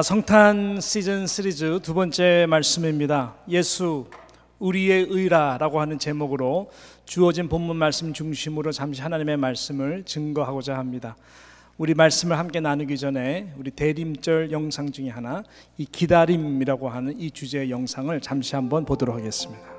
성탄 시즌 시리즈 두 번째 말씀입니다. 예수 우리의 의라라고 하는 제목으로 주어진 본문 말씀 중심으로 잠시 하나님의 말씀을 증거하고자 합니다. 우리 말씀을 함께 나누기 전에 우리 대림절 영상 중에 하나, 이 기다림이라고 하는 이 주제의 영상을 잠시 한번 보도록 하겠습니다.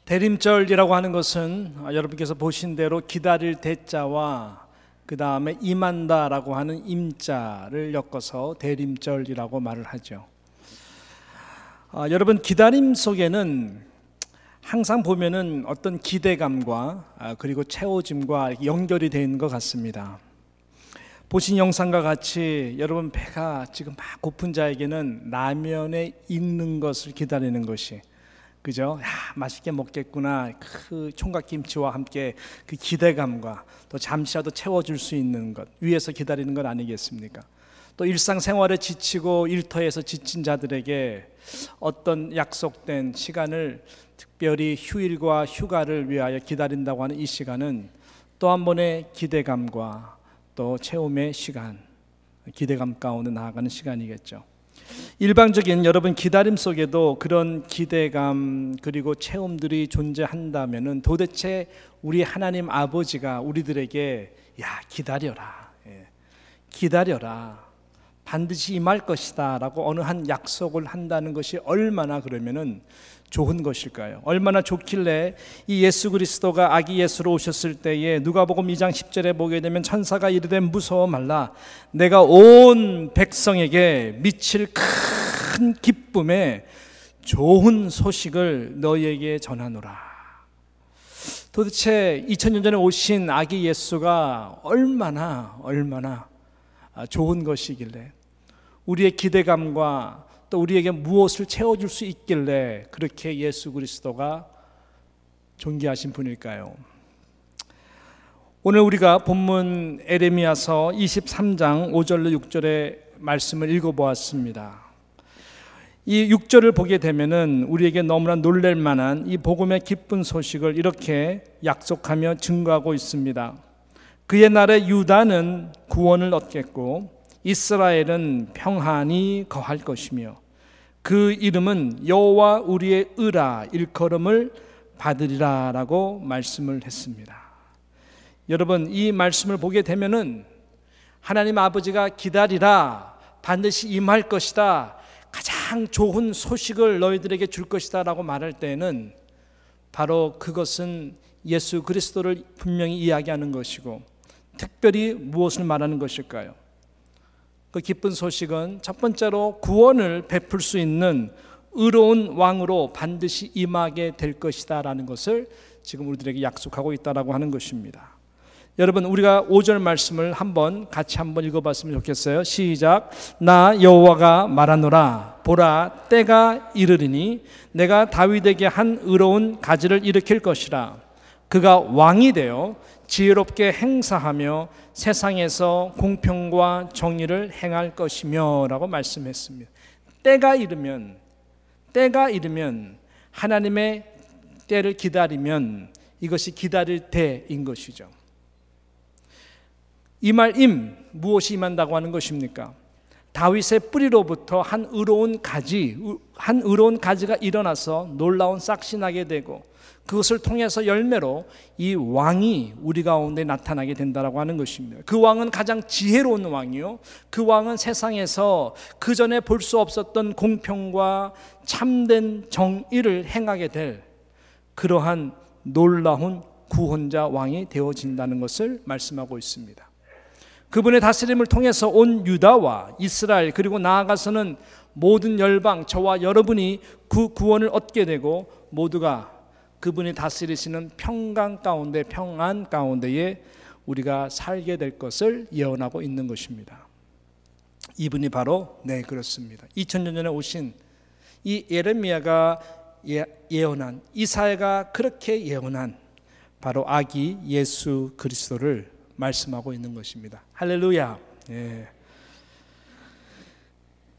대림절이라고 하는 것은 여러분께서 보신 대로 기다릴 대자와 그 다음에 임한다라고 하는 임자를 엮어서 대림절이라고 말을 하죠. 여러분, 기다림 속에는 항상 보면은 어떤 기대감과 그리고 채워짐과 연결이 되어 있는 것 같습니다. 보신 영상과 같이 여러분, 배가 지금 막 고픈 자에게는 라면에 익는 것을 기다리는 것이, 그죠? 야, 맛있게 먹겠구나. 그 총각김치와 함께 그 기대감과 또 잠시라도 채워줄 수 있는 것, 위에서 기다리는 것 아니겠습니까? 또 일상생활에 지치고 일터에서 지친 자들에게 어떤 약속된 시간을, 특별히 휴일과 휴가를 위하여 기다린다고 하는 이 시간은 또 한 번의 기대감과 또 체험의 시간, 기대감 가운데 나아가는 시간이겠죠. 일반적인 여러분 기다림 속에도 그런 기대감 그리고 체험들이 존재한다면은 도대체 우리 하나님 아버지가 우리들에게 기다려라, 기다려라, 반드시 임할 것이다 라고 어느 한 약속을 한다는 것이 얼마나 그러면은 좋은 것일까요? 얼마나 좋길래 이 예수 그리스도가 아기 예수로 오셨을 때에 누가복음 2장 10절에 보게 되면 천사가 이르되 무서워 말라, 내가 온 백성에게 미칠 큰 기쁨에 좋은 소식을 너희에게 전하노라. 도대체 2000년 전에 오신 아기 예수가 얼마나 좋은 것이길래, 우리의 기대감과 또 우리에게 무엇을 채워줄 수 있길래 그렇게 예수 그리스도가 존귀하신 분일까요? 오늘 우리가 본문 에레미야서 23장 5절로 6절의 말씀을 읽어보았습니다. 이 6절을 보게 되면은 우리에게 너무나 놀랄 만한 이 복음의 기쁜 소식을 이렇게 약속하며 증거하고 있습니다. 그의 날에 유다는 구원을 얻겠고 이스라엘은 평안히 거할 것이며 그 이름은 여호와 우리의 의라 일컬음을 받으리라 라고 말씀을 했습니다. 여러분, 이 말씀을 보게 되면은 하나님 아버지가 기다리라, 반드시 임할 것이다, 가장 좋은 소식을 너희들에게 줄 것이다 라고 말할 때에는 바로 그것은 예수 그리스도를 분명히 이야기하는 것이고, 특별히 무엇을 말하는 것일까요? 그 기쁜 소식은 첫 번째로 구원을 베풀 수 있는 의로운 왕으로 반드시 임하게 될 것이다 라는 것을 지금 우리들에게 약속하고 있다라고 하는 것입니다. 여러분, 우리가 5절 말씀을 같이 한번 읽어봤으면 좋겠어요. 시작. 나 여호와가 말하노라. 보라, 때가 이르리니 내가 다윗에게 한 의로운 가지를 일으킬 것이라. 그가 왕이 되어 지혜롭게 행사하며 세상에서 공평과 정의를 행할 것이며 라고 말씀했습니다. 때가 이르면 하나님의 때를 기다리면 이것이 기다릴 때인 것이죠. 임할 무엇이 임한다고 하는 것입니까? 다윗의 뿌리로부터 한 의로운 가지가 일어나서 놀라운 싹이 나게 되고, 그것을 통해서 열매로 이 왕이 우리 가운데 나타나게 된다라고 하는 것입니다. 그 왕은 가장 지혜로운 왕이요, 그 왕은 세상에서 그 전에 볼 수 없었던 공평과 참된 정의를 행하게 될 그러한 놀라운 구원자 왕이 되어진다는 것을 말씀하고 있습니다. 그분의 다스림을 통해서 온 유다와 이스라엘, 그리고 나아가서는 모든 열방, 저와 여러분이 그 구원을 얻게 되고, 모두가 그분이 다스리시는 평안 가운데에 우리가 살게 될 것을 예언하고 있는 것입니다. 이분이 바로 그렇습니다. 2000년 전에 오신 이 예레미야가 예언한, 이사야가 그렇게 예언한 바로 아기 예수 그리스도를 말씀하고 있는 것입니다. 할렐루야.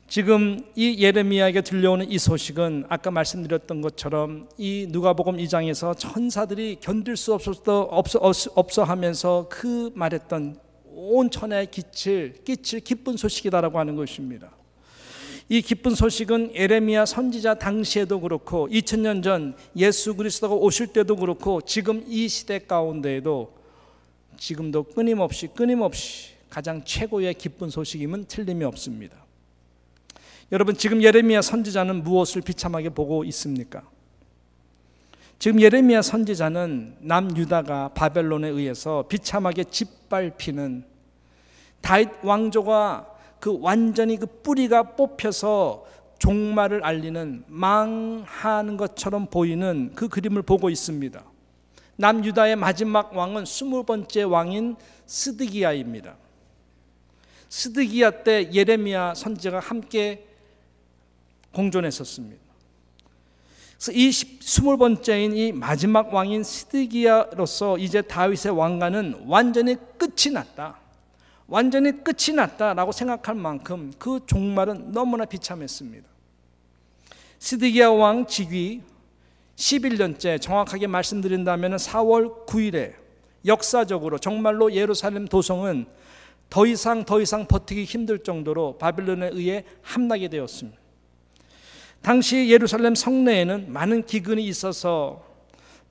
지금 이 예레미야에게 들려오는 이 소식은 아까 말씀드렸던 것처럼 이 누가복음 2장에서 천사들이 견딜 수 없어 하면서 그 말했던 온 천하에 끼칠 기쁜 소식이다라고 하는 것입니다. 이 기쁜 소식은 예레미야 선지자 당시에도 그렇고 2000년 전 예수 그리스도가 오실 때도 그렇고 지금 이 시대 가운데에도 지금도 끊임없이 가장 최고의 기쁜 소식임은 틀림이 없습니다. 여러분, 지금 예레미야 선지자는 무엇을 비참하게 보고 있습니까? 지금 예레미야 선지자는 남유다가 바벨론에 의해서 비참하게 짓밟히는 다윗 왕조가 완전히 뿌리가 뽑혀서 종말을 알리는 망하는 것처럼 보이는 그 그림을 보고 있습니다. 남유다의 마지막 왕은 20번째 왕인 스드기야입니다. 스드기야 때 예레미야 선지자가 함께 공존했었습니다. 그래서 이 20번째인 이 마지막 왕인 스드기야로서 이제 다윗의 왕가는 완전히 끝이 났다라고 생각할 만큼 그 종말은 너무나 비참했습니다. 스드기야 왕 즉위 11년째, 정확하게 말씀드린다면 4월 9일에 역사적으로 정말로 예루살렘 도성은 더 이상 버티기 힘들 정도로 바벨론에 의해 함락이 되었습니다. 당시 예루살렘 성내에는 많은 기근이 있어서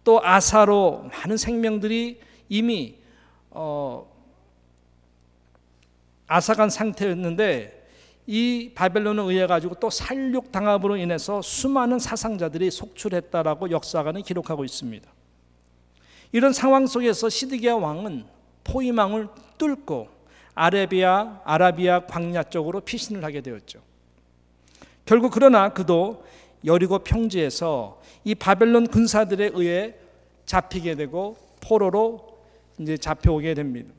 또 아사로 많은 생명들이 이미 앗아간 상태였는데, 이 바벨론에 의해 가지고 또 살육 당함으로 인해서 수많은 사상자들이 속출했다라고 역사가는 기록하고 있습니다. 이런 상황 속에서 시드기야 왕은 포위망을 뚫고 아라비아 광야 쪽으로 피신을 하게 되었죠. 결국 그러나 그도 여리고 평지에서 이 바벨론 군사들에 의해 잡히게 되고 포로로 이제 잡혀오게 됩니다.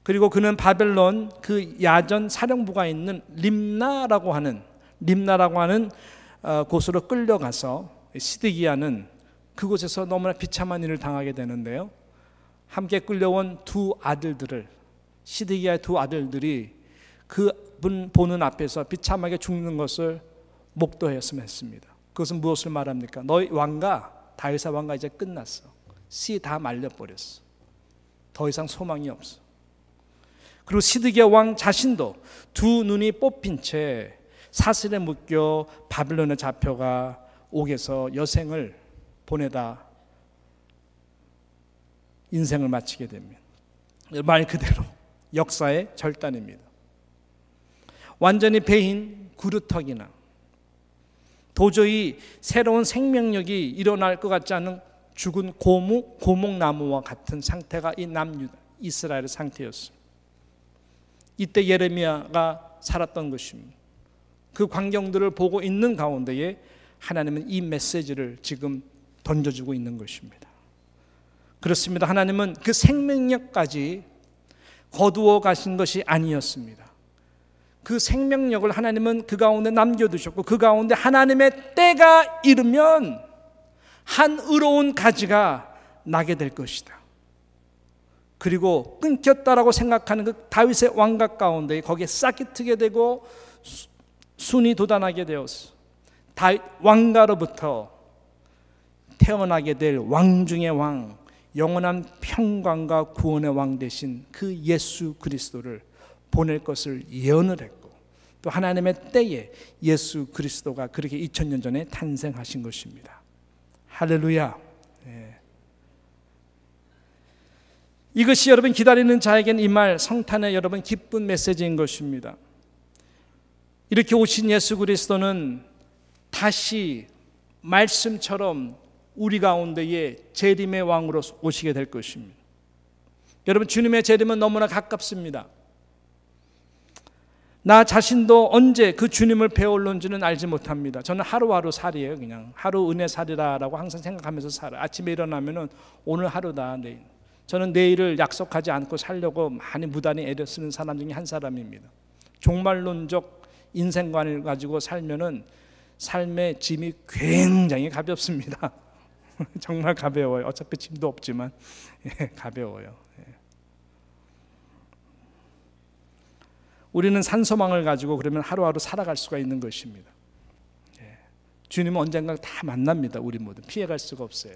그리고 그는 바벨론 그 야전 사령부가 있는 림나라고 하는 곳으로 끌려가서 시드기야는 그곳에서 너무나 비참한 일을 당하게 되는데요. 함께 끌려온 시드기야의 두 아들들이 그분 보는 앞에서 비참하게 죽는 것을 목도했으면 했습니다. 그것은 무엇을 말합니까? 너희 다윗의 왕가 이제 끝났어. 씨 다 말려버렸어. 더 이상 소망이 없어. 그리고 시드기야 왕 자신도 두 눈이 뽑힌 채 사슬에 묶여 바벨론에 잡혀가 옥에서 여생을 보내다 인생을 마치게 됩니다. 말 그대로 역사의 절단입니다. 완전히 베인 구루터기나 도저히 새로운 생명력이 일어날 것 같지 않은 죽은 고목나무와 같은 상태가 이 남유다 이스라엘의 상태였습니다. 이때 예레미야가 살았던 것입니다. 그 광경들을 보고 있는 가운데에 하나님은 이 메시지를 지금 던져주고 있는 것입니다. 그렇습니다. 하나님은 그 생명력까지 거두어 가신 것이 아니었습니다. 그 생명력을 하나님은 그 가운데 남겨두셨고, 그 가운데 하나님의 때가 이르면 한 의로운 가지가 나게 될 것이다. 그리고 끊겼다라고 생각하는 그 다윗의 왕각 가운데 거기에 싹이 트게 되고 순이 돋아나게 되었어. 다윗 왕가로부터 태어나게 될 왕 중의 왕, 영원한 평강과 구원의 왕 되신 그 예수 그리스도를 보낼 것을 예언을 했고, 또 하나님의 때에 예수 그리스도가 그렇게 2000년 전에 탄생하신 것입니다. 할렐루야. 이것이 여러분 기다리는 자에게는 이 말 성탄의 여러분 기쁜 메시지인 것입니다. 이렇게 오신 예수 그리스도는 다시 말씀처럼 우리 가운데에 재림의 왕으로 오시게 될 것입니다. 여러분, 주님의 재림은 너무나 가깝습니다. 나 자신도 언제 그 주님을 배울는지는 알지 못합니다. 저는 하루하루 살이에요. 그냥 하루 은혜 살이라고 항상 생각하면서 살아요. 아침에 일어나면은 오늘 하루다, 내일. 저는 내일을 약속하지 않고 살려고 많이 무단히 애를 쓰는 사람 중에 한 사람입니다. 종말론적 인생관을 가지고 살면은 삶의 짐이 굉장히 가볍습니다. 정말 가벼워요. 어차피 짐도 없지만 가벼워요. 우리는 산소망을 가지고 그러면 하루하루 살아갈 수가 있는 것입니다. 주님은 언젠가 다 만납니다. 우리 모두 피해갈 수가 없어요.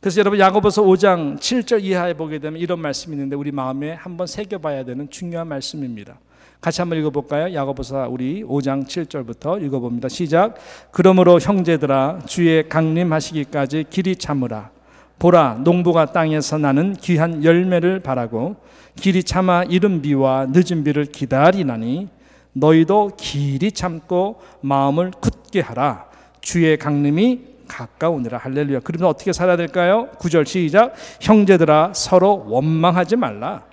그래서 여러분 야고보서 5장 7절 이하에 보게 되면 이런 말씀이 있는데 우리 마음에 한번 새겨봐야 되는 중요한 말씀입니다. 같이 한번 읽어볼까요? 야고보서 우리 5장 7절부터 읽어봅니다. 시작. 그러므로 형제들아 주의 강림하시기까지 길이 참으라. 보라, 농부가 땅에서 나는 귀한 열매를 바라고 길이 참아 이른 비와 늦은 비를 기다리나니 너희도 길이 참고 마음을 굳게 하라. 주의 강림이 가까우니라. 할렐루야. 그러면 어떻게 살아야 될까요? 9절 시작. 형제들아 서로 원망하지 말라.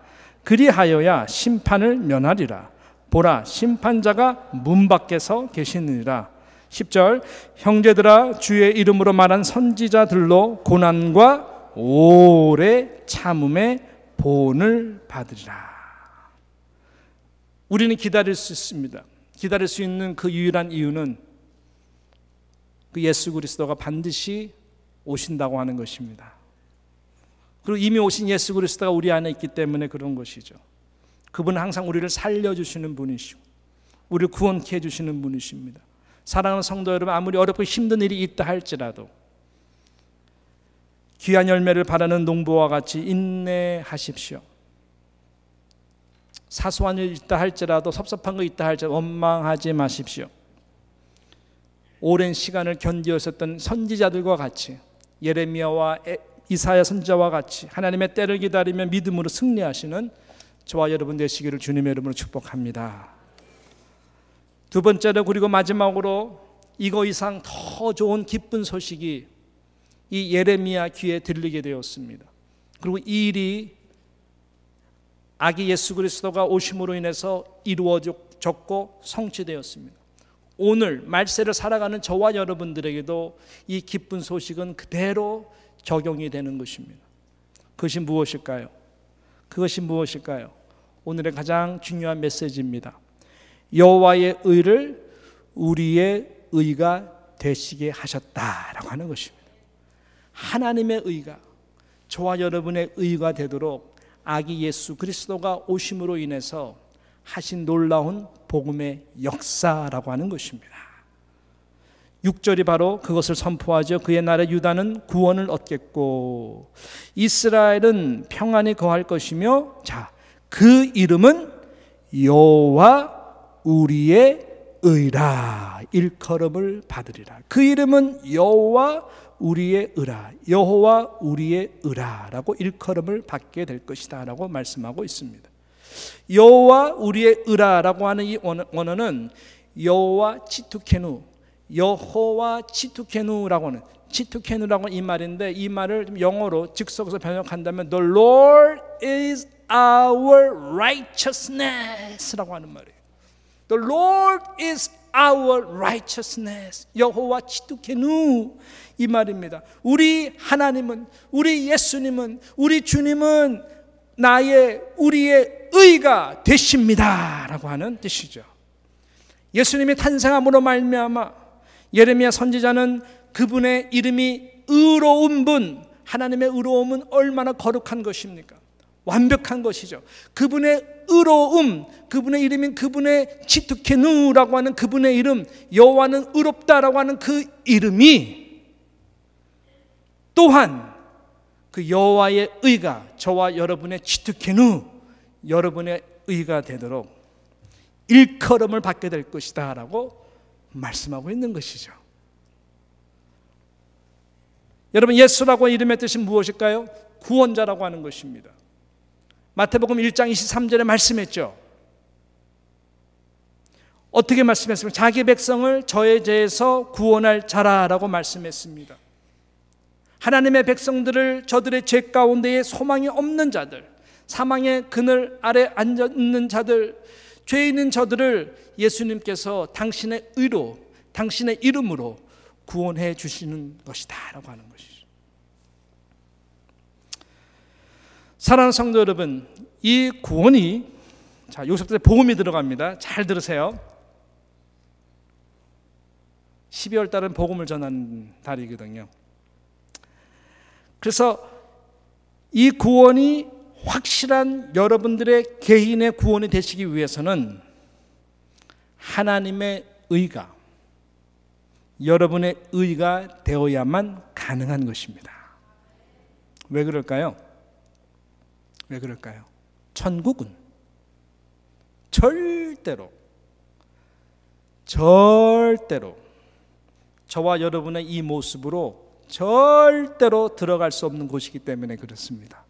그리하여야 심판을 면하리라. 보라, 심판자가 문 밖에서 계시느니라. 10절 형제들아 주의 이름으로 말한 선지자들로 고난과 오래 참음의 본을 받으리라. 우리는 기다릴 수 있습니다. 기다릴 수 있는 그 유일한 이유는 그 예수 그리스도가 반드시 오신다고 하는 것입니다. 그리고 이미 오신 예수 그리스도가 우리 안에 있기 때문에 그런 것이죠. 그분은 항상 우리를 살려주시는 분이시고 우리를 구원케 해주시는 분이십니다. 사랑하는 성도 여러분, 아무리 어렵고 힘든 일이 있다 할지라도 귀한 열매를 바라는 농부와 같이 인내하십시오. 사소한 일 있다 할지라도, 섭섭한 거 있다 할지라도 원망하지 마십시오. 오랜 시간을 견디었었던 선지자들과 같이, 예레미야와 이사야 선지자와 같이 하나님의 때를 기다리며 믿음으로 승리하시는 저와 여러분 되시기를 주님의 이름으로 축복합니다. 두 번째로, 그리고 마지막으로 이거 이상 더 좋은 기쁜 소식이 이 예레미야 귀에 들리게 되었습니다. 그리고 이 일이 아기 예수 그리스도가 오심으로 인해서 이루어졌고 성취되었습니다. 오늘 말세를 살아가는 저와 여러분들에게도 이 기쁜 소식은 그대로 적용이 되는 것입니다. 그것이 무엇일까요? 그것이 무엇일까요? 오늘의 가장 중요한 메시지입니다. 여호와의 의를 우리의 의가 되시게 하셨다라고 하는 것입니다. 하나님의 의가 저와 여러분의 의가 되도록 아기 예수 그리스도가 오심으로 인해서 하신 놀라운 복음의 역사라고 하는 것입니다. 6절이 바로 그것을 선포하죠. 그의 나라 유다는 구원을 얻겠고 이스라엘은 평안히 거할 것이며, 자, 그 이름은 여호와 우리의 의라. 일컬음을 받으리라. 그 이름은 여호와 우리의 의라. 여호와 우리의 의라라고 일컬음을 받게 될 것이다 라고 말씀하고 있습니다. 여호와 우리의 의라라고 하는 이 원어는 여호와 치투케누, 여호와 치투케누라고 하는, 치투케누라고 하는 이 말인데, 이 말을 좀 영어로 즉석에서 번역한다면 The Lord is our righteousness라고 하는 말이에요. The Lord is our righteousness. 여호와 치투케누, 이 말입니다. 우리 하나님은, 우리 예수님은, 우리 주님은 우리의 의가 되십니다 라고 하는 뜻이죠. 예수님이 탄생함으로 말미암아 예레미야 선지자는 그분의 이름이 의로운 분, 하나님의 의로움은 얼마나 거룩한 것입니까? 완벽한 것이죠. 그분의 의로움, 그분의 이름인 그분의 치투케누라고 하는 그분의 이름, 여호와는 의롭다라고 하는 그 이름이 또한 그 여호와의 의가 저와 여러분의 치투케누, 여러분의 의가 되도록 일컬음을 받게 될 것이다 라고 말씀하고 있는 것이죠. 여러분, 예수라고 이름의 뜻이 무엇일까요? 구원자라고 하는 것입니다. 마태복음 1장 23절에 말씀했죠. 어떻게 말씀했습니까? 자기 백성을 저의 죄에서 구원할 자라라고 말씀했습니다. 하나님의 백성들을 저들의 죄 가운데에 소망이 없는 자들, 사망의 그늘 아래 앉아 있는 자들, 죄 있는 저들을 예수님께서 당신의 의로, 당신의 이름으로 구원해 주시는 것이다 라고 하는 것이죠. 사랑하는 성도 여러분, 이 구원이, 자, 여기서부터 복음이 들어갑니다. 잘 들으세요. 12월 달은 복음을 전하는 달이거든요. 그래서 이 구원이 확실한 여러분들의 개인의 구원이 되시기 위해서는 하나님의 의가, 여러분의 의가 되어야만 가능한 것입니다. 왜 그럴까요? 왜 그럴까요? 천국은 절대로 저와 여러분의 이 모습으로 절대로 들어갈 수 없는 곳이기 때문에 그렇습니다.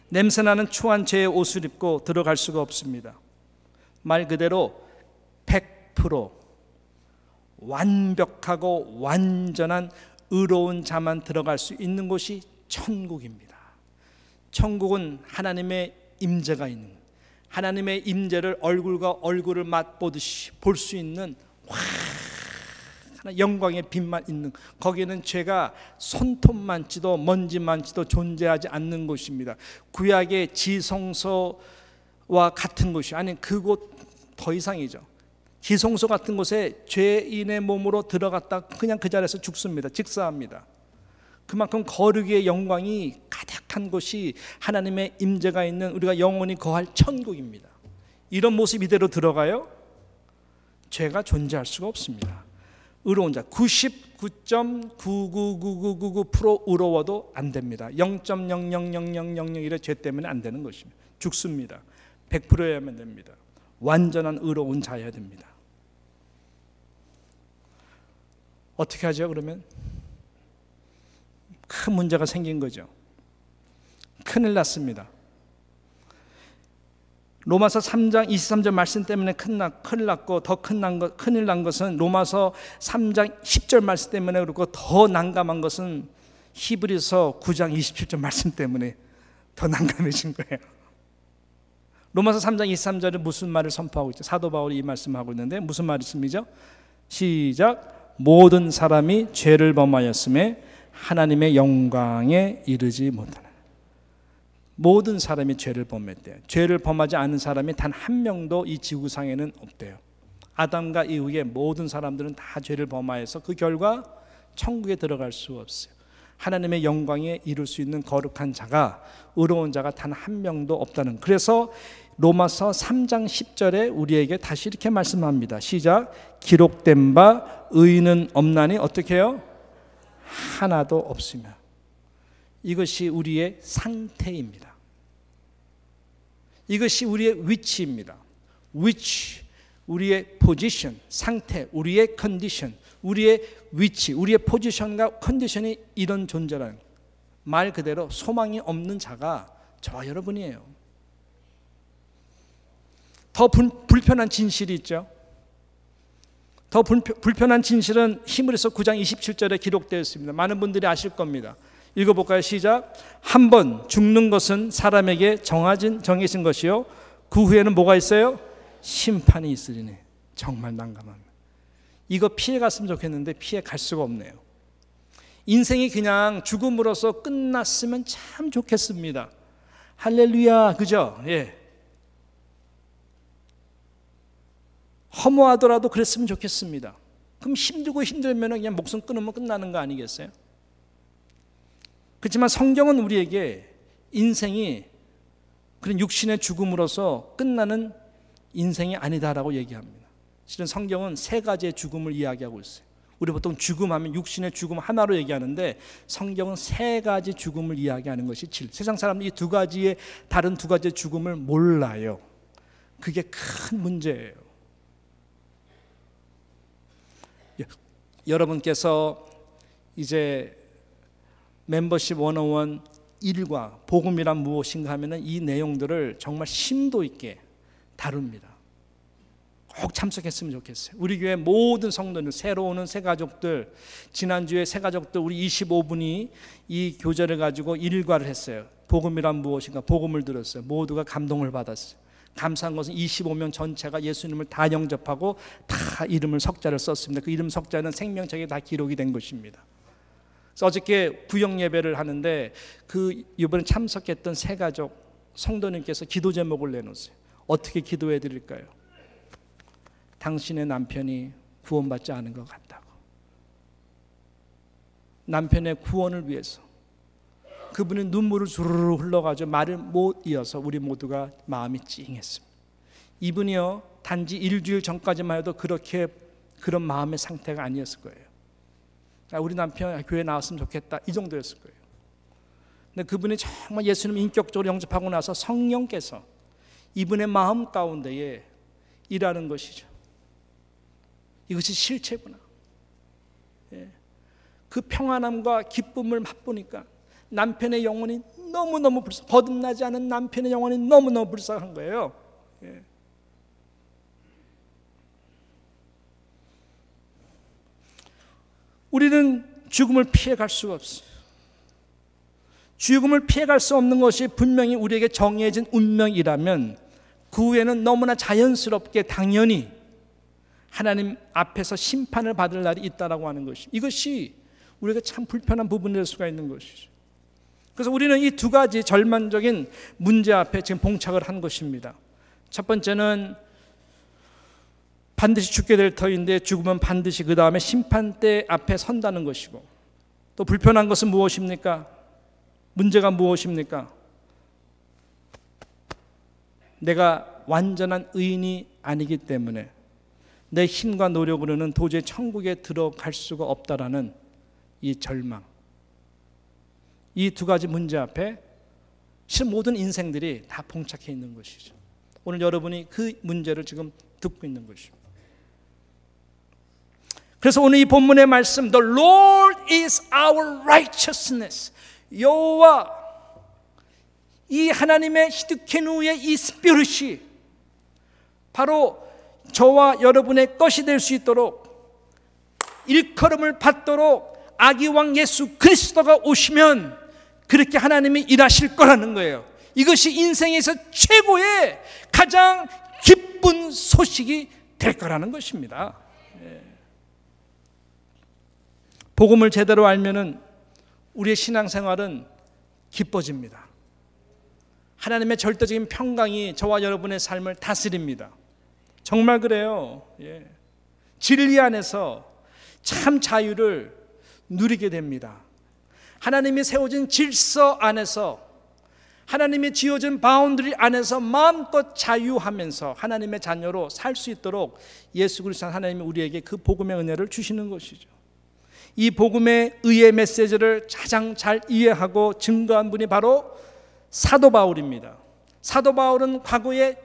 냄새나는 추한 죄의 옷을 입고 들어갈 수가 없습니다. 말 그대로 100% 완벽하고 완전한 의로운 자만 들어갈 수 있는 곳이 천국입니다. 천국은 하나님의 임재가 있는, 하나님의 임재를 얼굴과 얼굴을 맛보듯이 볼 수 있는 영광의 빛만 있는, 거기에는 죄가 손톱만치도 먼지만치도 존재하지 않는 곳입니다. 구약의 지성소와 같은 곳이, 아니 그곳 더 이상이죠. 지성소 같은 곳에 죄인의 몸으로 들어갔다 그냥 그 자리에서 죽습니다. 직사합니다. 그만큼 거룩의 영광이 가득한 곳이 하나님의 임재가 있는, 우리가 영원히 거할 천국입니다. 이런 모습 이대로 들어가요? 죄가 존재할 수가 없습니다. 의로운 자 99.99999% 의로워도 안 됩니다. 0.0000001의 죄 때문에 안 되는 것입니다. 죽습니다. 100%여야만 됩니다. 완전한 의로운 자여야 됩니다. 어떻게 하죠 그러면? 큰 문제가 생긴 거죠. 큰일 났습니다. 로마서 3장 23절 말씀 때문에 큰일 났고, 더 큰일 난 것은 로마서 3장 10절 말씀 때문에, 그리고 더 난감한 것은 히브리서 9장 27절 말씀 때문에 더 난감해진 거예요. 로마서 3장 23절은 무슨 말을 선포하고 있죠? 사도 바울이 이 말씀하고 있는데 무슨 말씀이죠? 시작. 모든 사람이 죄를 범하였음에 하나님의 영광에 이르지 못하는, 모든 사람이 죄를 범했대요. 죄를 범하지 않은 사람이 단 한 명도 이 지구상에는 없대요. 아담과 이후에 모든 사람들은 다 죄를 범하여서 그 결과 천국에 들어갈 수 없어요. 하나님의 영광에 이룰 수 있는 거룩한 자가, 의로운 자가 단 한 명도 없다는. 그래서 로마서 3장 10절에 우리에게 다시 이렇게 말씀합니다. 시작. 기록된 바 의인은 없나니 어떻게 해요? 하나도 없으며. 이것이 우리의 상태입니다. 이것이 우리의 위치입니다. 위치, 우리의 포지션, 상태, 우리의 컨디션, 우리의 위치, 우리의 포지션과 컨디션이 이런 존재라는, 말 그대로 소망이 없는 자가 저와 여러분이에요. 더 불편한 진실이 있죠. 더 불편한 진실은 히브리서 9장 27절에 기록되어 있습니다. 많은 분들이 아실 겁니다. 읽어볼까요? 시작. 한 번 죽는 것은 사람에게 정해진 것이요 그 후에는 뭐가 있어요? 심판이 있으리니. 정말 난감합니다. 이거 피해갔으면 좋겠는데 피해갈 수가 없네요. 인생이 그냥 죽음으로써 끝났으면 참 좋겠습니다. 할렐루야, 그죠? 예. 허무하더라도 그랬으면 좋겠습니다. 그럼 힘들면 그냥 목숨 끊으면 끝나는 거 아니겠어요? 그렇지만 성경은 우리에게 인생이 그런 육신의 죽음으로서 끝나는 인생이 아니다라고 얘기합니다. 실은 성경은 세 가지의 죽음을 이야기하고 있어요. 우리 보통 죽음하면 육신의 죽음 하나로 얘기하는데 성경은 세 가지 죽음을 이야기하는 것이 세상 사람들이 이 두 가지의 다른 두 가지의 죽음을 몰라요. 그게 큰 문제예요. 여러분께서 이제 멤버십 101 1과 복음이란 무엇인가 하면 이 내용들을 정말 심도 있게 다룹니다. 꼭 참석했으면 좋겠어요. 우리 교회 모든 성도들, 새로 오는 새 가족들, 지난주에 새 가족들 우리 25분이 이 교재를 가지고 일과를 했어요. 복음이란 무엇인가 복음을 들었어요. 모두가 감동을 받았어요. 감사한 것은 25명 전체가 예수님을 다 영접하고 다 이름을 석자를 썼습니다. 그 이름 석자는 생명책에 다 기록이 된 것입니다. 그래서 어저께 구역 예배를 하는데 그 이번에 참석했던 새 가족 성도님께서 기도 제목을 내놓으세요. 어떻게 기도해 드릴까요? 당신의 남편이 구원받지 않은 것 같다고. 남편의 구원을 위해서 그분이 눈물을 주르르 흘러가지고 말을 못 이어서 우리 모두가 마음이 찡했습니다. 이분이요 단지 일주일 전까지만 해도 그런 마음의 상태가 아니었을 거예요. 우리 남편 교회 나왔으면 좋겠다 이 정도였을 거예요. 근데 그분이 정말 예수님 인격적으로 영접하고 나서 성령께서 이분의 마음 가운데에 일하는 것이죠. 이것이 실체구나. 그 평안함과 기쁨을 맛보니까 남편의 영혼이 너무너무 거듭나지 않은 남편의 영혼이 너무너무 불쌍한 거예요. 우리는 죽음을 피해갈 수가 없어요. 죽음을 피해갈 수 없는 것이 분명히 우리에게 정해진 운명이라면 그 후에는 너무나 자연스럽게 당연히 하나님 앞에서 심판을 받을 날이 있다라고 하는 것입니다. 이것이 우리가 참 불편한 부분이 될 수가 있는 것이죠. 그래서 우리는 이 두 가지 절망적인 문제 앞에 지금 봉착을 한 것입니다. 첫 번째는 반드시 죽게 될 터인데 죽으면 반드시 그 다음에 심판대 앞에 선다는 것이고, 또 불편한 것은 무엇입니까? 문제가 무엇입니까? 내가 완전한 의인이 아니기 때문에 내 힘과 노력으로는 도저히 천국에 들어갈 수가 없다라는 이 절망. 이 두 가지 문제 앞에 실은 모든 인생들이 다 봉착해 있는 것이죠. 오늘 여러분이 그 문제를 지금 듣고 있는 것입니다. 그래서 오늘 이 본문의 말씀 The Lord is our righteousness, 여호와 이 하나님의 히드케누의 이 스피릿이 바로 저와 여러분의 것이 될 수 있도록 일컬음을 받도록 아기왕 예수 그리스도가 오시면 그렇게 하나님이 일하실 거라는 거예요. 이것이 인생에서 최고의 가장 기쁜 소식이 될 거라는 것입니다. 복음을 제대로 알면은 우리의 신앙생활은 기뻐집니다. 하나님의 절대적인 평강이 저와 여러분의 삶을 다스립니다. 정말 그래요. 진리 안에서 참 자유를 누리게 됩니다. 하나님이 세워진 질서 안에서, 하나님이 지어진 바운더리 안에서 마음껏 자유하면서 하나님의 자녀로 살 수 있도록 예수 그리스도 하나님이 우리에게 그 복음의 은혜를 주시는 것이죠. 이 복음의 의의 메시지를 가장 잘 이해하고 증거한 분이 바로 사도 바울입니다. 사도 바울은 과거에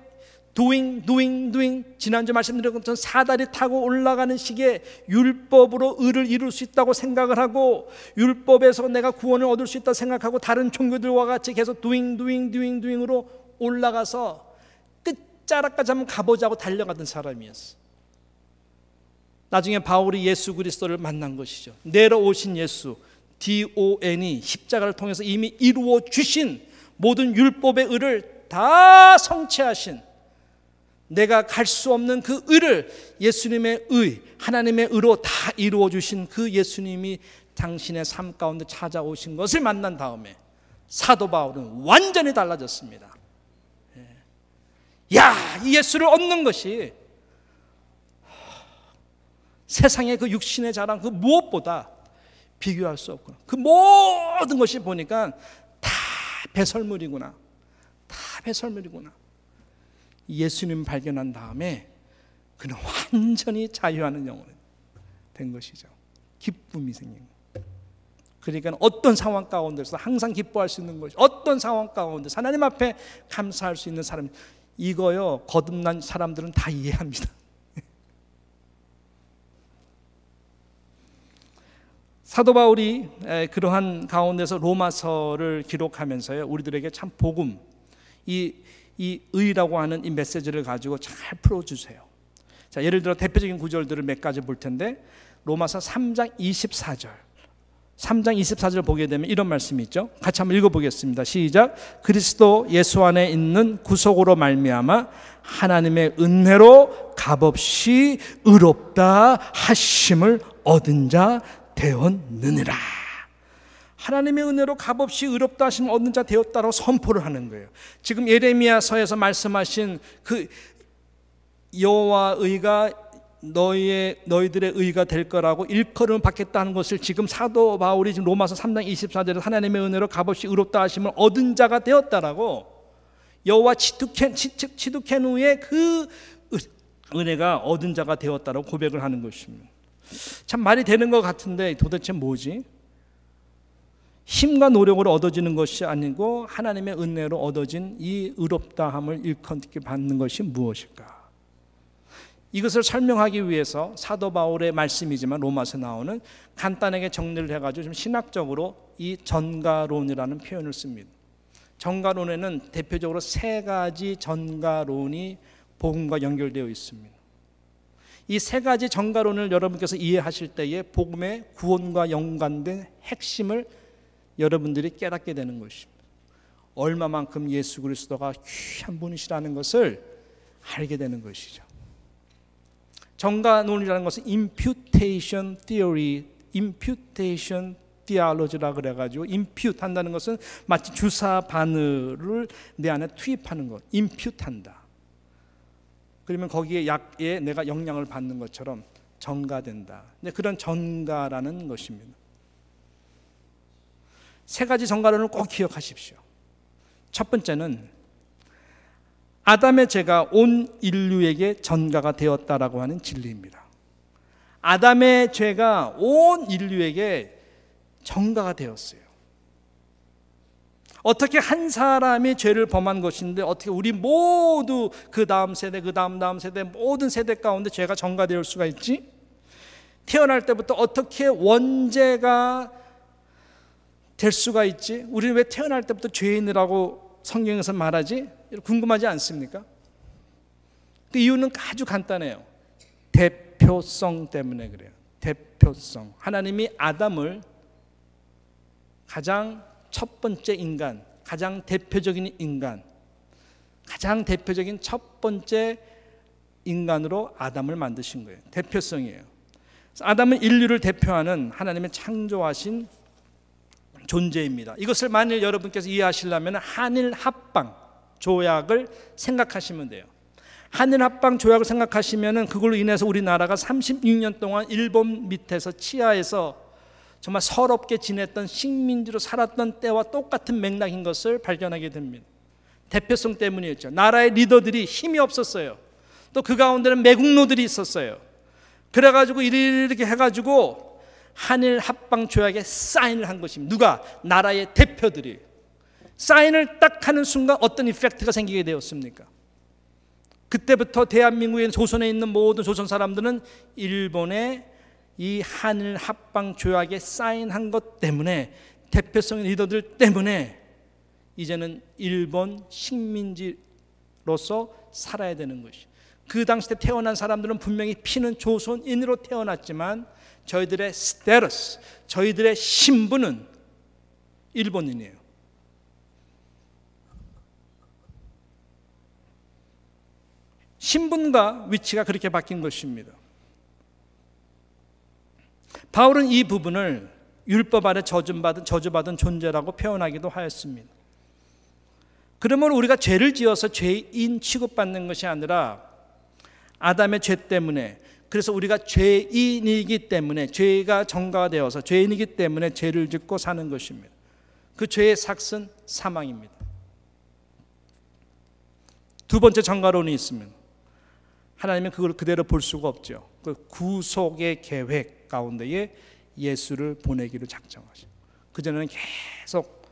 doing 지난주 말씀드린 것처럼 사다리 타고 올라가는 식의 율법으로 의를 이룰 수 있다고 생각을 하고, 율법에서 내가 구원을 얻을 수 있다고 생각하고 다른 종교들과 같이 계속 doing으로 올라가서 끝자락까지 한번 가보자고 달려가던 사람이었어. 나중에 바울이 예수 그리스도를 만난 것이죠. 내려오신 예수, DON이 십자가를 통해서 이미 이루어 주신 모든 율법의 의를 다 성취하신, 내가 갈 수 없는 그 의를 예수님의 의, 하나님의 의로 다 이루어 주신 그 예수님이 당신의 삶 가운데 찾아오신 것을 만난 다음에 사도 바울은 완전히 달라졌습니다. 야, 이 예수를 얻는 것이 세상의 그 육신의 자랑 그 무엇보다 비교할 수 없구나. 그 모든 것이 보니까 다 배설물이구나. 다 배설물이구나. 예수님 발견한 다음에 그는 완전히 자유하는 영혼이 된 것이죠. 기쁨이 생긴 것. 그러니까 어떤 상황 가운데서 항상 기뻐할 수 있는 것이, 어떤 상황 가운데서 하나님 앞에 감사할 수 있는 사람, 이거요 거듭난 사람들은 다 이해합니다. 사도 바울이 그러한 가운데서 로마서를 기록하면서요 우리들에게 참 복음, 이 의라고 하는 이 메시지를 가지고 잘 풀어주세요. 자, 예를 들어 대표적인 구절들을 몇 가지 볼 텐데, 로마서 3장 24절 3장 24절 보게 되면 이런 말씀이 있죠. 같이 한번 읽어보겠습니다. 시작. 그리스도 예수 안에 있는 구속으로 말미암아 하나님의 은혜로 값없이 의롭다 하심을 얻은 자 되었느니라. 하나님의 은혜로 값없이 의롭다 하심을 얻는 자 되었다라고 선포를 하는 거예요. 지금 예레미야서에서 말씀하신 그 여호와 의가 너희들의 의가 될 거라고 일컬음을 받겠다는 것을 지금 사도 바울이 지금 로마서 3장 24절에 하나님의 은혜로 값없이 의롭다 하심을 얻은 자가 되었다라고 여호와 치두케누의 그 은혜가 얻은 자가 되었다라고 고백을 하는 것입니다. 참 말이 되는 것 같은데 도대체 뭐지? 힘과 노력으로 얻어지는 것이 아니고 하나님의 은혜로 얻어진 이 의롭다함을 일컬게 받는 것이 무엇일까? 이것을 설명하기 위해서 사도 바울의 말씀이지만 로마서에 나오는 간단하게 정리를 해가지고 좀 신학적으로 이 전가론이라는 표현을 씁니다. 전가론에는 대표적으로 세 가지 전가론이 복음과 연결되어 있습니다. 이 세 가지 전가론을 여러분께서 이해하실 때에 복음의 구원과 연관된 핵심을 여러분들이 깨닫게 되는 것입니다. 얼마만큼 예수 그리스도가 귀한 분이시라는 것을 알게 되는 것이죠. 정가론이라는 것은 imputation theory, imputation theology라 그래가지고 impute 한다는 것은 마치 주사 바늘을 내 안에 투입하는 것, impute 한다. 그러면 거기에 약에 내가 영향을 받는 것처럼 전가된다. 그런 전가라는 것입니다. 세 가지 전가론을 꼭 기억하십시오. 첫 번째는 아담의 죄가 온 인류에게 전가가 되었다라고 하는 진리입니다. 아담의 죄가 온 인류에게 전가가 되었어요. 어떻게 한 사람이 죄를 범한 것인데 어떻게 우리 모두 그 다음 세대, 그 다음 세대 모든 세대 가운데 죄가 전가될 수가 있지? 태어날 때부터 어떻게 원죄가 될 수가 있지? 우리는 왜 태어날 때부터 죄인이라고 성경에서 말하지? 궁금하지 않습니까? 그 이유는 아주 간단해요. 대표성 때문에 그래요. 대표성. 하나님이 아담을 가장 첫 번째 인간, 가장 대표적인 인간, 가장 대표적인 첫 번째 인간으로 아담을 만드신 거예요. 대표성이에요. 아담은 인류를 대표하는 하나님의 창조하신 존재입니다. 이것을 만일 여러분께서 이해하시려면 한일 합방 조약을 생각하시면 돼요. 한일 합방 조약을 생각하시면 그걸로 인해서 우리나라가 36년 동안 일본 밑에서 치하에서 정말 서럽게 지냈던 식민지로 살았던 때와 똑같은 맥락인 것을 발견하게 됩니다. 대표성 때문이었죠. 나라의 리더들이 힘이 없었어요. 또 그 가운데는 매국노들이 있었어요. 그래가지고 이렇게 해가지고 한일 합방 조약에 사인을 한 것입니다. 누가? 나라의 대표들이. 사인을 딱 하는 순간 어떤 이펙트가 생기게 되었습니까? 그때부터 대한민국에 조선에 있는 모든 조선 사람들은 일본의 이 한일 합방 조약에 사인한 것 때문에, 대표성 리더들 때문에 이제는 일본 식민지로서 살아야 되는 것이. 그 당시 때 태어난 사람들은 분명히 피는 조선인으로 태어났지만 저희들의 스테러스, 저희들의 신분은 일본인이에요. 신분과 위치가 그렇게 바뀐 것입니다. 바울은 이 부분을 율법 아래 저주받은 존재라고 표현하기도 하였습니다. 그러면 우리가 죄를 지어서 죄인 취급받는 것이 아니라 아담의 죄 때문에, 그래서 우리가 죄인이기 때문에, 죄가 전가가 되어서 죄인이기 때문에 죄를 짓고 사는 것입니다. 그 죄의 삭은 사망입니다. 두 번째 전가론이 있으면 하나님은 그걸 그대로 볼 수가 없죠. 그 구속의 계획 가운데에 예수를 보내기로 작정하죠. 그전에는 계속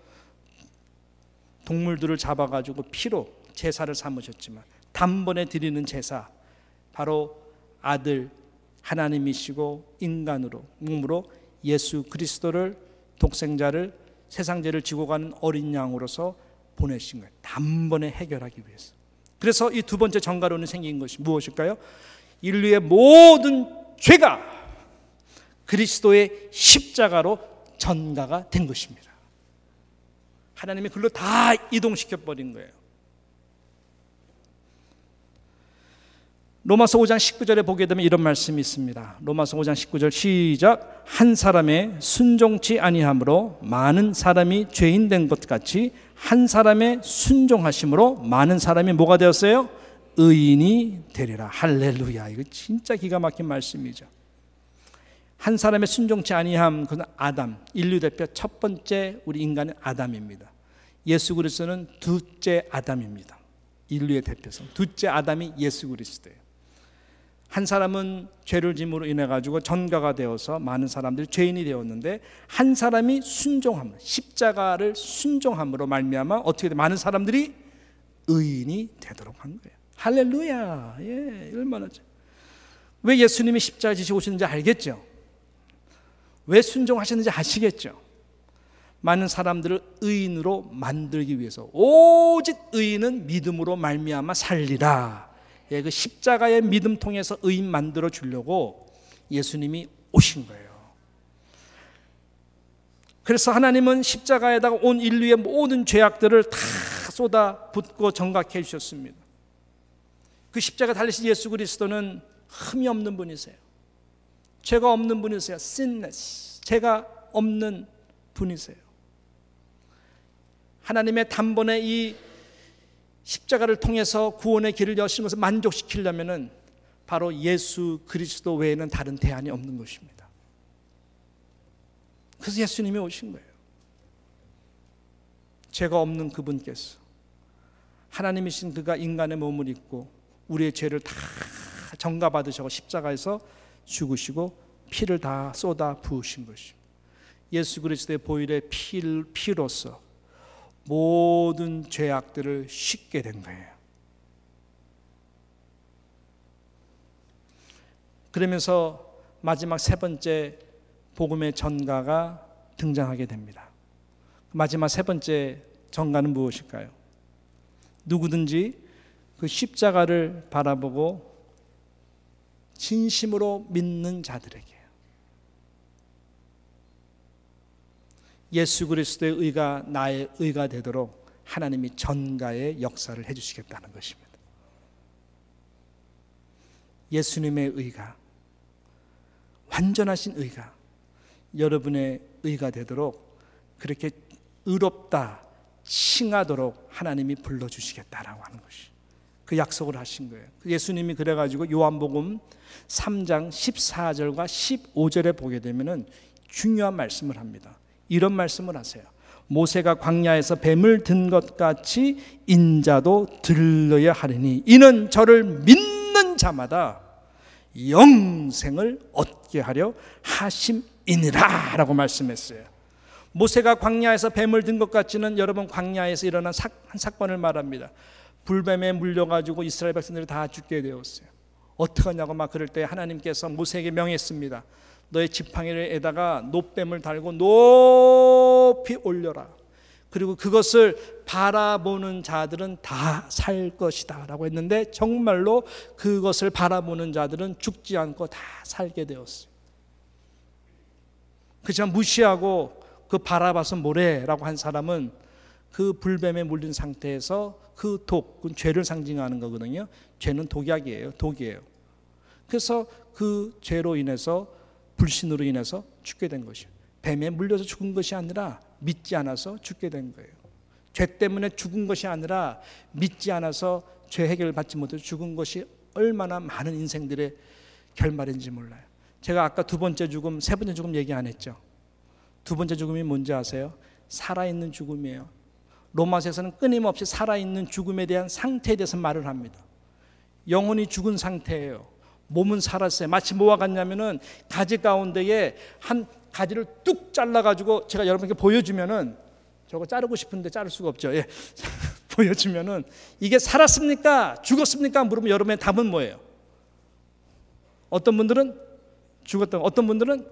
동물들을 잡아가지고 피로 제사를 삼으셨지만 단번에 드리는 제사, 바로 아들 하나님이시고 인간으로 몸으로 예수 그리스도를, 독생자를, 세상 죄를 지고 가는 어린 양으로서 보내신 거예요. 단번에 해결하기 위해서. 그래서 이 두 번째 전가론이 생긴 것이 무엇일까요? 인류의 모든 죄가 그리스도의 십자가로 전가가 된 것입니다. 하나님이 그걸로 다 이동시켜 버린 거예요. 로마서 5장 19절에 보게 되면 이런 말씀이 있습니다. 로마서 5장 19절 시작. 한 사람의 순종치 아니함으로 많은 사람이 죄인 된 것 같이 한 사람의 순종하심으로 많은 사람이 뭐가 되었어요? 의인이 되리라. 할렐루야. 이거 진짜 기가 막힌 말씀이죠. 한 사람의 순종치 아니함, 그건 아담, 인류 대표 첫 번째 우리 인간은 아담입니다. 예수 그리스도는 둘째 아담입니다. 인류의 대표성 둘째 아담이 예수 그리스도예요. 한 사람은 죄를 짐으로 인해 가지고 전가가 되어서 많은 사람들이 죄인이 되었는데, 한 사람이 순종함, 십자가를 순종함으로 말미암아 어떻게 돼? 많은 사람들이 의인이 되도록 한 거예요. 할렐루야. 예, 얼마나. 왜 예수님이 십자가 지시고 오시는지 알겠죠? 왜 순종하셨는지 아시겠죠? 많은 사람들을 의인으로 만들기 위해서, 오직 의인은 믿음으로 말미암아 살리라. 예, 그 십자가의 믿음 통해서 의인 만들어 주려고 예수님이 오신 거예요. 그래서 하나님은 십자가에다가 온 인류의 모든 죄악들을 다 쏟아 붓고 정각해 주셨습니다. 그 십자가 달리신 예수 그리스도는 흠이 없는 분이세요. 죄가 없는 분이세요. sinless, 죄가 없는 분이세요. 하나님의 단번에 이 십자가를 통해서 구원의 길을 여신 것을 만족시키려면 바로 예수 그리스도 외에는 다른 대안이 없는 것입니다. 그래서 예수님이 오신 거예요. 죄가 없는 그분께서, 하나님이신 그가 인간의 몸을 입고 우리의 죄를 다 전가받으시고 십자가에서 죽으시고 피를 다 쏟아 부으신 것입니다. 예수 그리스도의 보혈의 피로서 모든 죄악들을 씻게 된 거예요. 그러면서 마지막 세 번째 복음의 전가가 등장하게 됩니다. 마지막 세 번째 전가는 무엇일까요? 누구든지 그 십자가를 바라보고 진심으로 믿는 자들에게 예수 그리스도의 의가 나의 의가 되도록 하나님이 전가의 역사를 해주시겠다는 것입니다. 예수님의 의가, 완전하신 의가 여러분의 의가 되도록, 그렇게 의롭다 칭하도록 하나님이 불러주시겠다라고 하는 것이 그 약속을 하신 거예요. 예수님이 그래가지고 요한복음 3장 14절과 15절에 보게 되면은 중요한 말씀을 합니다. 이런 말씀을 하세요. 모세가 광야에서 뱀을 든 것 같이 인자도 들러야 하리니 이는 저를 믿는 자마다 영생을 얻게 하려 하심이니라 라고 말씀했어요. 모세가 광야에서 뱀을 든 것 같지는, 여러분, 광야에서 일어난 한 사건을 말합니다. 불뱀에 물려가지고 이스라엘 백성들이 다 죽게 되었어요. 어떡하냐고 막 그럴 때 하나님께서 모세에게 명했습니다. 너의 지팡이에다가 놋뱀을 달고 높이 올려라. 그리고 그것을 바라보는 자들은 다 살 것이다 라고 했는데, 정말로 그것을 바라보는 자들은 죽지 않고 다 살게 되었어요. 그렇지만 무시하고 그 바라봐서 뭐래라고 한 사람은 그 불뱀에 물린 상태에서 그 독, 그 죄를 상징하는 거거든요. 죄는 독약이에요. 독이에요. 그래서 그 죄로 인해서, 불신으로 인해서 죽게 된 것이에요. 뱀에 물려서 죽은 것이 아니라 믿지 않아서 죽게 된 거예요. 죄 때문에 죽은 것이 아니라 믿지 않아서 죄 해결을 받지 못해서 죽은 것이 얼마나 많은 인생들의 결말인지 몰라요. 제가 아까 두 번째 죽음, 세 번째 죽음 얘기 안 했죠. 두 번째 죽음이 뭔지 아세요? 살아있는 죽음이에요. 로마서에서는 끊임없이 살아있는 죽음에 대한 상태에 대해서 말을 합니다. 영혼이 죽은 상태예요. 몸은 살았어요. 마치 뭐와 같냐면은 가지 가운데에 한 가지를 뚝 잘라가지고 제가 여러분께 보여주면은, 저거 자르고 싶은데 자를 수가 없죠. 예. 보여주면은 이게 살았습니까? 죽었습니까? 물으면 여러분의 답은 뭐예요? 어떤 분들은 죽었다, 어떤 분들은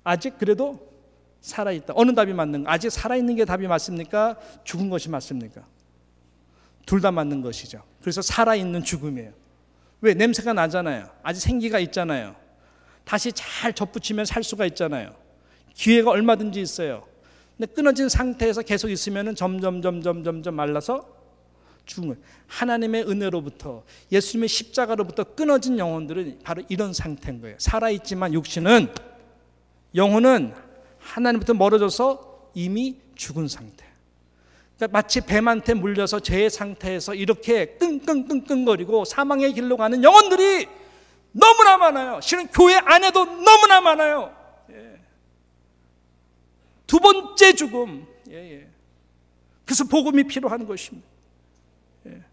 아직 그래도 살아있다. 어느 답이 맞는가? 아직 살아있는 게 답이 맞습니까? 죽은 것이 맞습니까? 둘 다 맞는 것이죠. 그래서 살아있는 죽음이에요. 왜? 냄새가 나잖아요. 아직 생기가 있잖아요. 다시 잘 접붙이면 살 수가 있잖아요. 기회가 얼마든지 있어요. 근데 끊어진 상태에서 계속 있으면 점점 말라서 죽은 거예요. 하나님의 은혜로부터, 예수님의 십자가로부터 끊어진 영혼들은 바로 이런 상태인 거예요. 살아있지만 육신은, 영혼은 하나님부터 멀어져서 이미 죽은 상태. 그러니까 마치 뱀한테 물려서 죄의 상태에서 이렇게 끙끙거리고 사망의 길로 가는 영혼들이 너무나 많아요. 실은 교회 안에도 너무나 많아요. 예. 두 번째 죽음. 예. 그래서 복음이 필요한 것입니다. 예.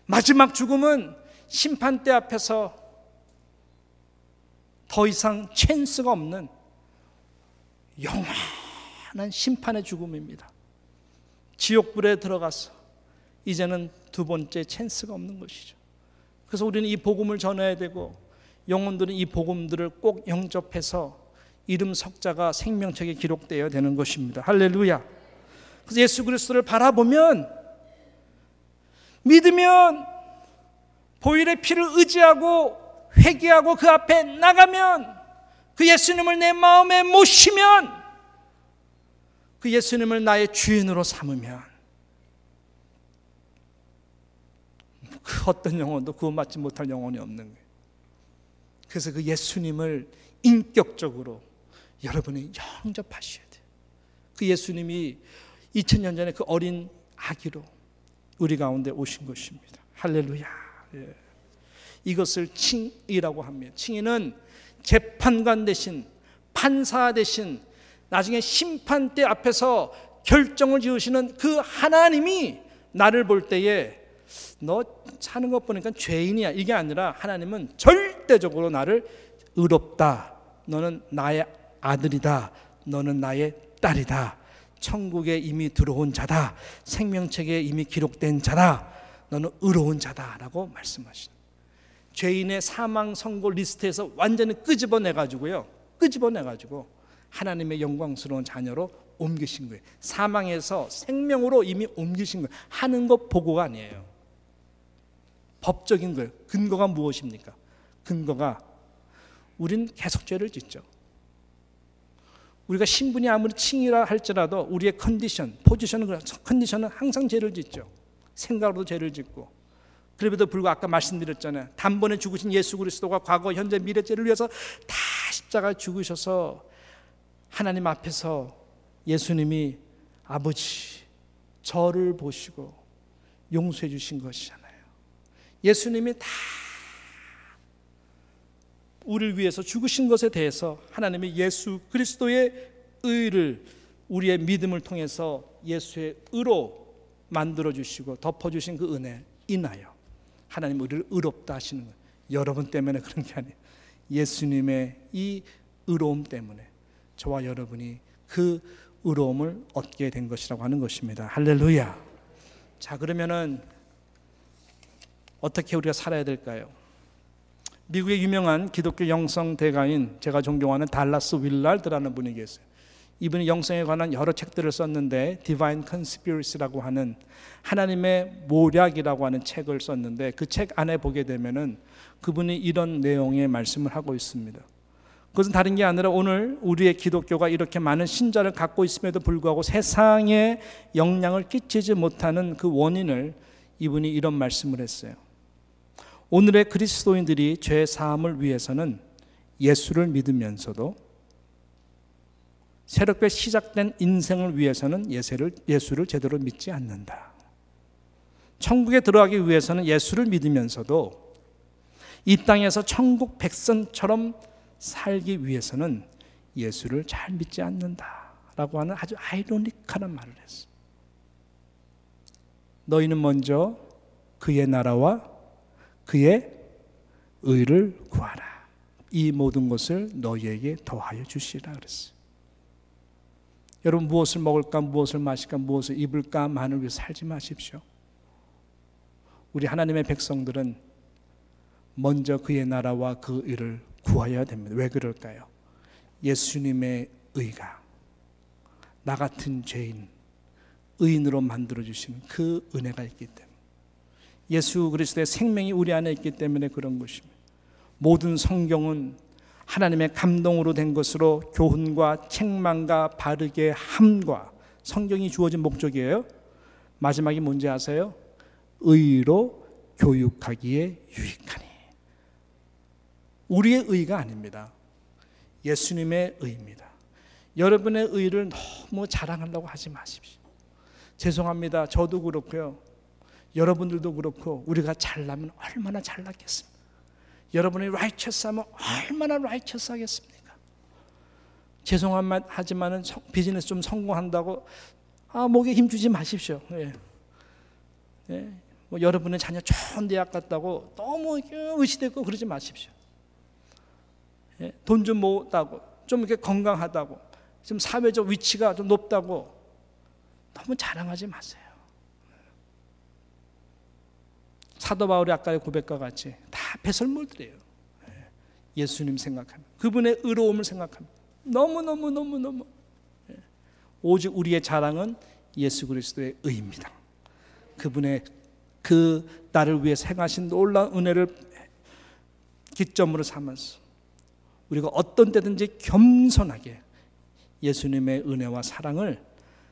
마지막 죽음은 심판대 앞에서 더 이상 찬스가 없는 영원한 심판의 죽음입니다. 지옥불에 들어가서 이제는 두 번째 찬스가 없는 것이죠. 그래서 우리는 이 복음을 전해야 되고, 영혼들은 이 복음들을 꼭 영접해서 이름 석자가 생명책에 기록되어야 되는 것입니다. 할렐루야. 그래서 예수 그리스도를 바라보면, 믿으면, 보혈의 피를 의지하고 회개하고 그 앞에 나가면, 그 예수님을 내 마음에 모시면, 그 예수님을 나의 주인으로 삼으면, 그 어떤 영혼도 구원받지 못할 영혼이 없는 거예요. 그래서 그 예수님을 인격적으로 여러분이 영접하셔야 돼요. 그 예수님이 2000년 전에 그 어린 아기로 우리 가운데 오신 것입니다. 할렐루야. 예. 이것을 칭의라고 합니다. 칭의는 재판관 대신, 판사 대신, 나중에 심판대 앞에서 결정을 지으시는 그 하나님이 나를 볼 때에 너 사는 것 보니까 죄인이야, 이게 아니라 하나님은 절대적으로 나를 의롭다, 너는 나의 아들이다, 너는 나의 딸이다, 천국에 이미 들어온 자다, 생명책에 이미 기록된 자다, 너는 의로운 자다라고 말씀하시는, 죄인의 사망 선고 리스트에서 완전히 끄집어내가지고요, 끄집어내가지고 하나님의 영광스러운 자녀로 옮기신 거예요. 사망에서 생명으로 이미 옮기신 거예요. 하는 것 보고가 아니에요. 법적인 거예요. 근거가 무엇입니까? 근거가, 우린 계속 죄를 짓죠. 우리가 신분이 아무리 칭이라 할지라도 우리의 컨디션, 컨디션은 항상 죄를 짓죠. 생각으로도 죄를 짓고. 그럼에도 불구하고 아까 말씀드렸잖아요. 단번에 죽으신 예수 그리스도가 과거, 현재, 미래 죄를 위해서 다 십자가에 죽으셔서 하나님 앞에서 예수님이 아버지, 저를 보시고 용서해 주신 것이잖아요. 예수님이 다 우리를 위해서 죽으신 것에 대해서 하나님이 예수 그리스도의 의를 우리의 믿음을 통해서 예수의 의로 만들어주시고 덮어주신 그 은혜 인하여 하나님 우리를 의롭다 하시는 거예요. 여러분 때문에 그런 게 아니에요. 예수님의 이 의로움 때문에 저와 여러분이 그 의로움을 얻게 된 것이라고 하는 것입니다. 할렐루야. 자, 그러면은 어떻게 우리가 살아야 될까요? 미국의 유명한 기독교 영성 대가인 제가 존경하는 달라스 윌라드라는 분이 계세요. 이분이 영성에 관한 여러 책들을 썼는데 Divine Conspiracy라고 하는 하나님의 모략이라고 하는 책을 썼는데 그 책 안에 보게 되면은 그분이 이런 내용의 말씀을 하고 있습니다. 그것은 다른 게 아니라 오늘 우리의 기독교가 이렇게 많은 신자를 갖고 있음에도 불구하고 세상에 영향을 끼치지 못하는 그 원인을 이분이 이런 말씀을 했어요. 오늘의 그리스도인들이 죄 사함을 위해서는 예수를 믿으면서도 새롭게 시작된 인생을 위해서는 예수를 제대로 믿지 않는다. 천국에 들어가기 위해서는 예수를 믿으면서도 이 땅에서 천국 백성처럼 살기 위해서는 예수를 잘 믿지 않는다라고 하는 아주 아이러니컬한 말을 했어. 너희는 먼저 그의 나라와 그의 의를 구하라. 이 모든 것을 너희에게 더하여 주시라 그랬어요. 여러분, 무엇을 먹을까, 무엇을 마실까, 무엇을 입을까만을 위해 살지 마십시오. 우리 하나님의 백성들은 먼저 그의 나라와 그 의를 구하여야 됩니다. 왜 그럴까요? 예수님의 의가 나 같은 죄인 의인으로 만들어주시는 그 은혜가 있기 때문에, 예수 그리스도의 생명이 우리 안에 있기 때문에 그런 것입니다. 모든 성경은 하나님의 감동으로 된 것으로 교훈과 책망과 바르게 함과, 성경이 주어진 목적이에요. 마지막이 뭔지 아세요? 의로 교육하기에 유익하니. 우리의 의가 아닙니다. 예수님의 의입니다. 여러분의 의를 너무 자랑하려고 하지 마십시오. 죄송합니다. 저도 그렇고요, 여러분들도 그렇고, 우리가 잘나면 얼마나 잘났겠습니까? 여러분이 righteous하면 얼마나 righteous 하겠습니까? 죄송한 말 하지만은 비즈니스 좀 성공한다고 목에 힘주지 마십시오. 예. 예. 뭐 여러분의 자녀 좋은 대학 갔다고 너무 의시되고 그러지 마십시오. 예. 돈 좀 모았다고, 좀 이렇게 건강하다고, 좀 사회적 위치가 좀 높다고 너무 자랑하지 마세요. 사도 바울이 아까의 고백과 같이 다 배설물들이에요. 예수님 생각하면, 그분의 의로움을 생각하면 너무 오직 우리의 자랑은 예수 그리스도의 의입니다. 그분의 그 나를 위해 행하신 놀라운 은혜를 기점으로 삼아서 우리가 어떤 때든지 겸손하게 예수님의 은혜와 사랑을,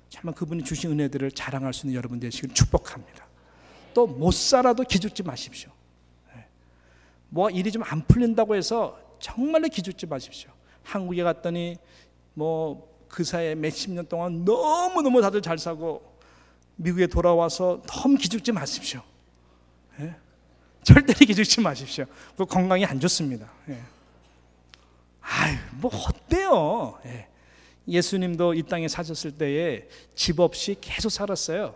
정말 그분이 주신 은혜들을 자랑할 수 있는 여러분 되시길 축복합니다. 또 못 살아도 기죽지 마십시오. 뭐 일이 좀 안 풀린다고 해서 정말로 기죽지 마십시오. 한국에 갔더니 뭐 그 사이에 몇십 년 동안 너무너무 다들 잘 사고, 미국에 돌아와서 너무 기죽지 마십시오. 절대로 기죽지 마십시오. 그 건강이 안 좋습니다. 아유, 뭐 어때요? 예수님도 이 땅에 사셨을 때에 집 없이 계속 살았어요.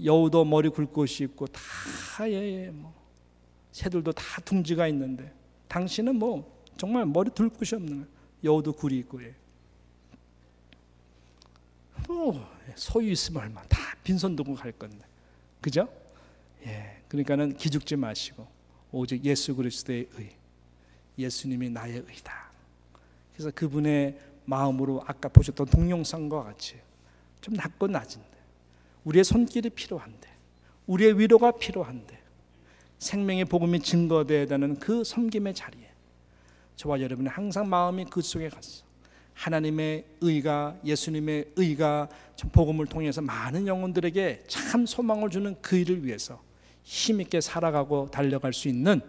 여우도 머리 굵 곳이 있고 다 뭐 새들도 다 둥지가 있는데, 당신은 뭐 정말 머리 둘 곳이 없는 거예요. 여우도 굴이 있고. 소유 있으면 얼마 다 빈손 들고 갈 건데, 그죠? 그러니까는 기죽지 마시고 오직 예수 그리스도의 의, 예수님이 나의 의다. 그래서 그분의 마음으로 아까 보셨던 동영상과 같이 좀 낮고 낮은데, 우리의 손길이 필요한데, 우리의 위로가 필요한데, 생명의 복음이 증거되어야 되는 그 섬김의 자리에 저와 여러분이 항상 마음이 그 속에 갔어. 하나님의 의가, 예수님의 의가 복음을 통해서 많은 영혼들에게 참 소망을 주는 그 일을 위해서 힘있게 살아가고 달려갈 수 있는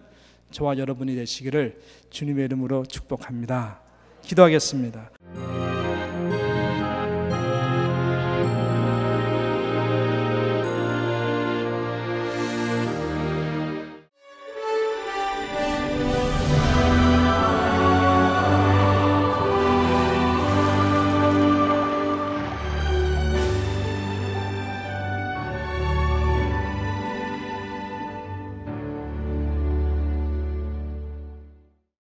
저와 여러분이 되시기를 주님의 이름으로 축복합니다. 기도하겠습니다.